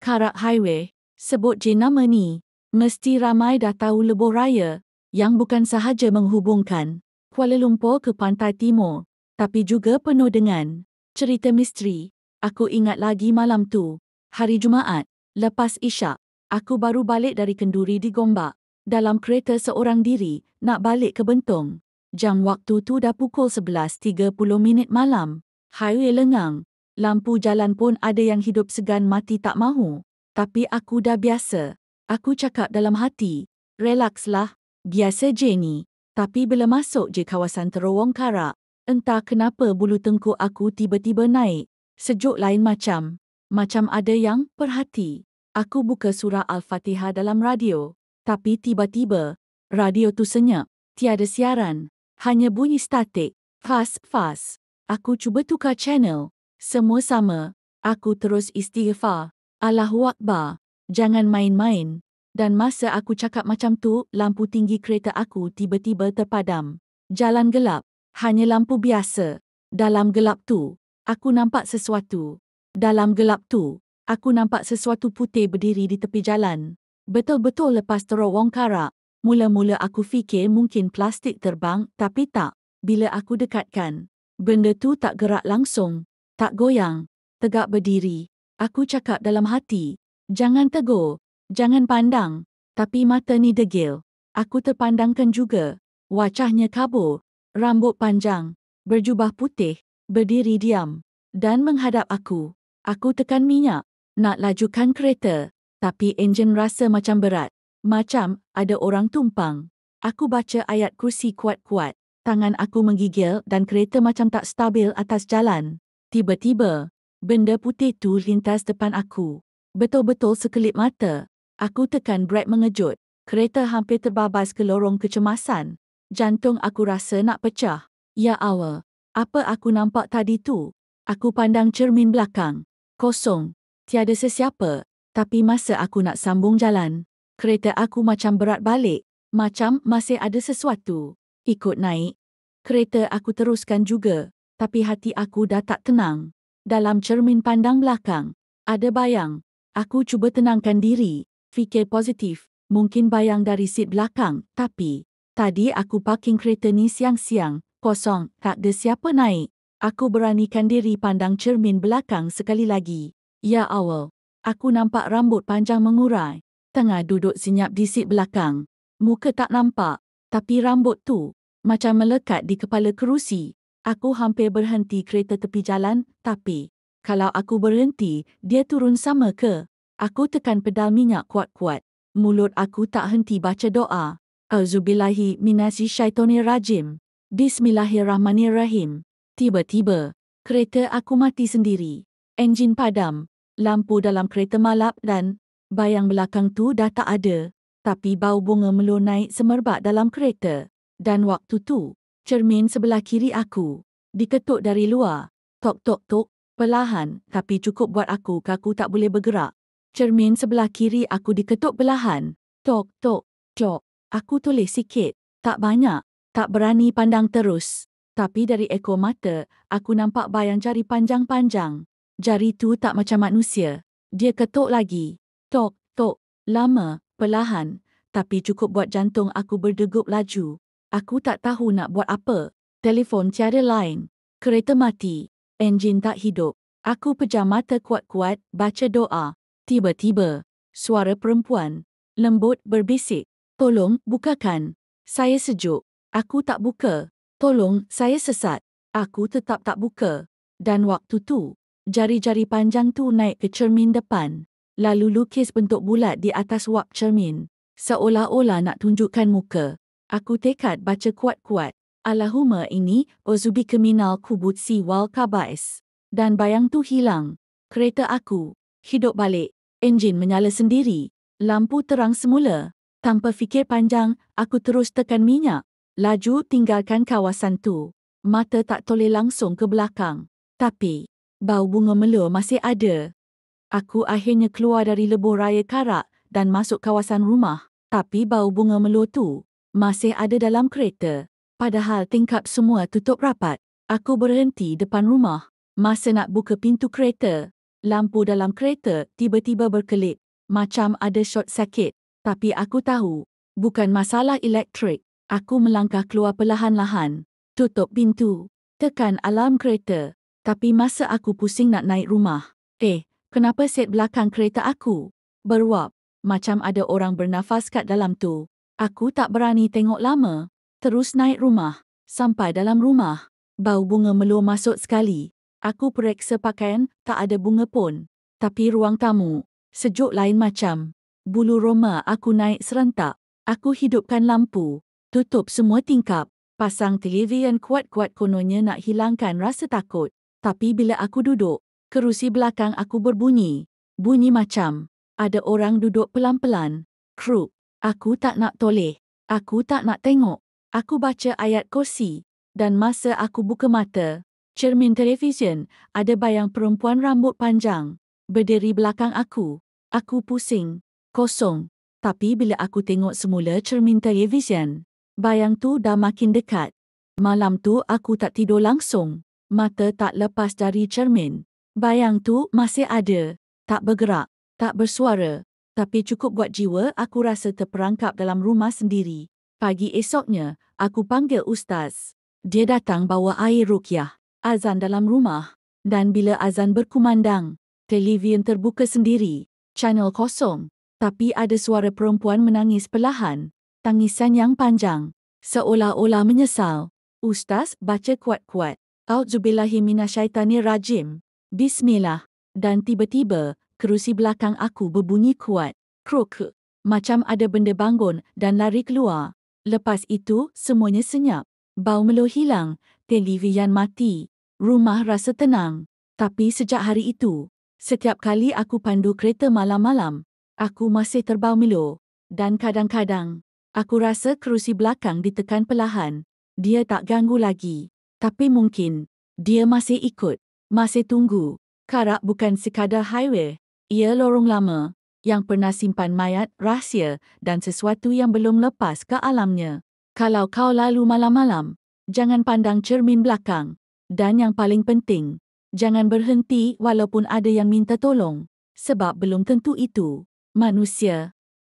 Karak Highway, sebut je nama ni, mesti ramai dah tahu lebuh raya yang bukan sahaja menghubungkan Kuala Lumpur ke Pantai Timur, tapi juga penuh dengan cerita misteri. Aku ingat lagi malam tu, hari Jumaat, lepas Isyak, aku baru balik dari Kenduri di Gombak, dalam kereta seorang diri, nak balik ke Bentong. Jam waktu tu dah pukul 11.30 malam. Highway lengang. Lampu jalan pun ada yang hidup segan mati tak mahu. Tapi aku dah biasa. Aku cakap dalam hati, relakslah, biasa je ni. Tapi bila masuk je kawasan Terowong Karak, entah kenapa bulu tengkuk aku tiba-tiba naik. Sejuk lain macam ada yang perhati. Aku buka surah Al-Fatihah dalam radio. Tapi tiba-tiba, radio tu senyap. Tiada siaran. Hanya bunyi statik. Fast. Aku cuba tukar channel. Semua sama. Aku terus istighfar. Allahu Akbar. Jangan main-main. Dan masa aku cakap macam tu, lampu tinggi kereta aku tiba-tiba terpadam. Jalan gelap. Hanya lampu biasa. Dalam gelap tu, aku nampak sesuatu. Aku nampak sesuatu putih berdiri di tepi jalan. Betul-betul lepas Terowong Karak. Mula-mula aku fikir mungkin plastik terbang, tapi tak. Bila aku dekatkan, benda tu tak gerak langsung. Tak goyang, tegak berdiri. Aku cakap dalam hati, jangan tegur, jangan pandang. Tapi mata ni degil. Aku terpandangkan juga. Wajahnya kabur, rambut panjang, berjubah putih, berdiri diam, dan menghadap aku. Aku tekan minyak, nak lajukan kereta. Tapi enjin rasa macam berat. Macam ada orang tumpang. Aku baca ayat kursi kuat-kuat. Tangan aku menggigil dan kereta macam tak stabil atas jalan. Tiba-tiba, benda putih tu lintas depan aku. Betul-betul sekelip mata. Aku tekan brek mengejut. Kereta hampir terbabas ke lorong kecemasan. Jantung aku rasa nak pecah. Ya Allah, apa aku nampak tadi tu? Aku pandang cermin belakang. Kosong. Tiada sesiapa. Tapi masa aku nak sambung jalan, kereta aku macam berat balik. Macam masih ada sesuatu ikut naik. Kereta aku teruskan juga. Tapi hati aku dah tak tenang. Dalam cermin pandang belakang, ada bayang. Aku cuba tenangkan diri, fikir positif. Mungkin bayang dari seat belakang, tapi tadi aku parking kereta ni siang-siang, kosong, tak ada siapa naik. Aku beranikan diri pandang cermin belakang sekali lagi. Ya Allah, aku nampak rambut panjang mengurai. Tengah duduk senyap di seat belakang. Muka tak nampak, tapi rambut tu macam melekat di kepala kerusi. Aku hampir berhenti kereta tepi jalan, tapi kalau aku berhenti, dia turun sama ke? Aku tekan pedal minyak kuat-kuat. Mulut aku tak henti baca doa. Auzubillahi minasyaitonirrajim. Bismillahirrahmanirrahim. Tiba-tiba, kereta aku mati sendiri. Enjin padam, lampu dalam kereta malap dan bayang belakang tu dah tak ada. Tapi bau bunga melur naik semerbak dalam kereta. Dan waktu tu, cermin sebelah kiri aku diketuk dari luar. Tok-tok-tok, perlahan, tapi cukup buat aku kaku tak boleh bergerak. Cermin sebelah kiri aku diketuk perlahan. Tok-tok, tok. Aku toleh sikit, tak banyak, tak berani pandang terus. Tapi dari ekor mata, aku nampak bayang jari panjang-panjang. Jari tu tak macam manusia. Dia ketuk lagi. Tok-tok, lama, perlahan, tapi cukup buat jantung aku berdegup laju. Aku tak tahu nak buat apa. Telefon tiada line. Kereta mati. Enjin tak hidup. Aku pejam mata kuat-kuat, baca doa. Tiba-tiba, suara perempuan lembut berbisik. Tolong, bukakan. Saya sejuk. Aku tak buka. Tolong, saya sesat. Aku tetap tak buka. Dan waktu tu, jari-jari panjang tu naik ke cermin depan. Lalu lukis bentuk bulat di atas wak cermin. Seolah-olah nak tunjukkan muka. Aku tekad baca kuat-kuat. Allahumma ini uzubika minal khubuthi wal khaba'is. Dan bayang tu hilang. Kereta aku hidup balik. Enjin menyala sendiri. Lampu terang semula. Tanpa fikir panjang, aku terus tekan minyak. Laju tinggalkan kawasan tu. Mata tak toleh langsung ke belakang. Tapi, bau bunga melur masih ada. Aku akhirnya keluar dari lebuh raya Karak dan masuk kawasan rumah. Tapi bau bunga melur tu masih ada dalam kereta. Padahal tingkap semua tutup rapat. Aku berhenti depan rumah. Masa nak buka pintu kereta, Lampu dalam kereta tiba-tiba berkelip, macam ada short circuit. Tapi aku tahu, bukan masalah elektrik. Aku melangkah keluar perlahan-lahan. Tutup pintu. Tekan alarm kereta. Tapi masa aku pusing nak naik rumah. Kenapa set belakang kereta aku beruap? Macam ada orang bernafas kat dalam tu. Aku tak berani tengok lama. Terus naik rumah. Sampai dalam rumah. Bau bunga meluar masuk sekali. Aku periksa pakaian, tak ada bunga pun. Tapi ruang tamu, sejuk lain macam. Bulu roma aku naik serentak. Aku hidupkan lampu. Tutup semua tingkap. Pasang televisyen kuat-kuat kononnya nak hilangkan rasa takut. Tapi bila aku duduk, kerusi belakang aku berbunyi. Bunyi macam ada orang duduk pelan-pelan. Kruk. Aku tak nak toleh. Aku tak nak tengok. Aku baca ayat kursi. Dan masa aku buka mata, cermin televisyen, ada bayang perempuan rambut panjang. Berdiri belakang aku. Aku pusing. Kosong. Tapi bila aku tengok semula cermin televisyen, bayang tu dah makin dekat. Malam tu aku tak tidur langsung. Mata tak lepas dari cermin. Bayang tu masih ada. Tak bergerak. Tak bersuara. Tapi cukup buat jiwa aku rasa terperangkap dalam rumah sendiri. Pagi esoknya, aku panggil ustaz. Dia datang bawa air ruqyah. Azan dalam rumah. Dan bila azan berkumandang, televisyen terbuka sendiri. Channel kosong. Tapi ada suara perempuan menangis perlahan. Tangisan yang panjang. Seolah-olah menyesal. Ustaz baca kuat-kuat. A'udzubillahiminasyaitanirrajim. Bismillah. Dan tiba-tiba, kerusi belakang aku berbunyi kuat. Kruk. Macam ada benda bangun dan lari keluar. Lepas itu, semuanya senyap. Bau meluh hilang. Televisyen mati. Rumah rasa tenang. Tapi sejak hari itu, setiap kali aku pandu kereta malam-malam, aku masih terbau meluh. Dan kadang-kadang, aku rasa kerusi belakang ditekan perlahan. Dia tak ganggu lagi. Tapi mungkin, dia masih ikut. Masih tunggu. Karak bukan sekadar highway. Ia lorong lama, yang pernah simpan mayat, rahsia dan sesuatu yang belum lepas ke alamnya. Kalau kau lalu malam-malam, jangan pandang cermin belakang. Dan yang paling penting, jangan berhenti walaupun ada yang minta tolong. Sebab belum tentu itu manusia.